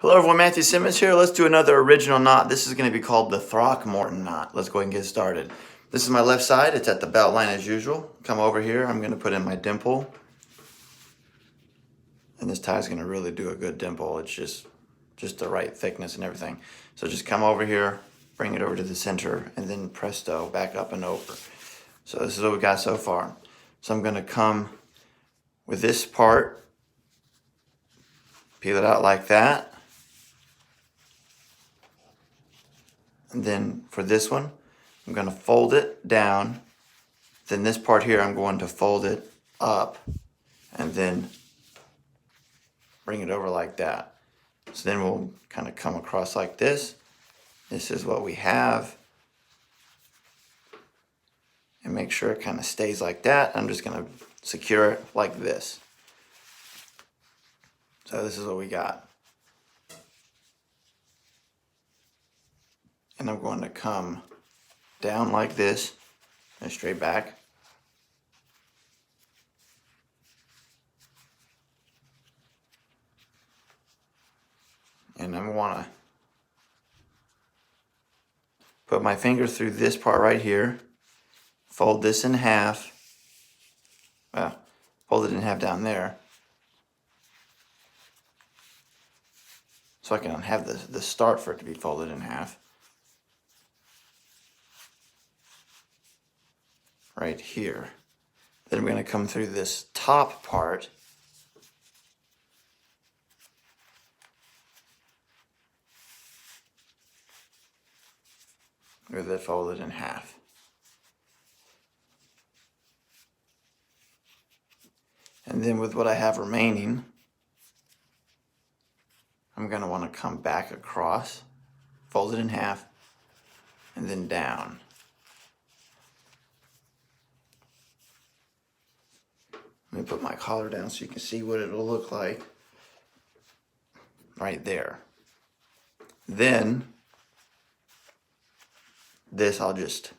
Hello everyone, Matthew Simmons here. Let's do another original knot. This is going to be called the Throckmorton knot. Let's go ahead and get started. This is my left side. It's at the belt line as usual. Come over here. I'm going to put in my dimple. And this tie is going to really do a good dimple. It's just the right thickness and everything. So just come over here, bring it over to the center, and then presto, back up and over. So this is what we got so far. So I'm going to come with this part, peel it out like that. And then for this one, I'm going to fold it down. Then this part here, I'm going to fold it up and then bring it over like that. So then we'll kind of come across like this. This is what we have. And make sure it kind of stays like that. I'm just going to secure it like this. So this is what we got. And I'm going to come down like this and straight back. And I want to put my finger through this part right here, fold this in half, well, fold it in half down there, so I can have the start for it to be folded in half. Right here. Then I'm going to come through this top part with it folded in half. And then with what I have remaining, I'm going to want to come back across, fold it in half, and then down. Let me put my collar down so you can see what it'll look like. Right there. Then, this I'll just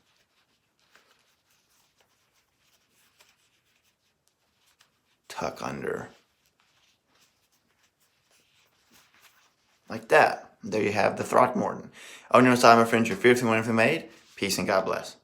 tuck under. Like that. There you have the Throckmorton. Oh, no, my friends, you're fearfully wonderfully made. Peace and God bless.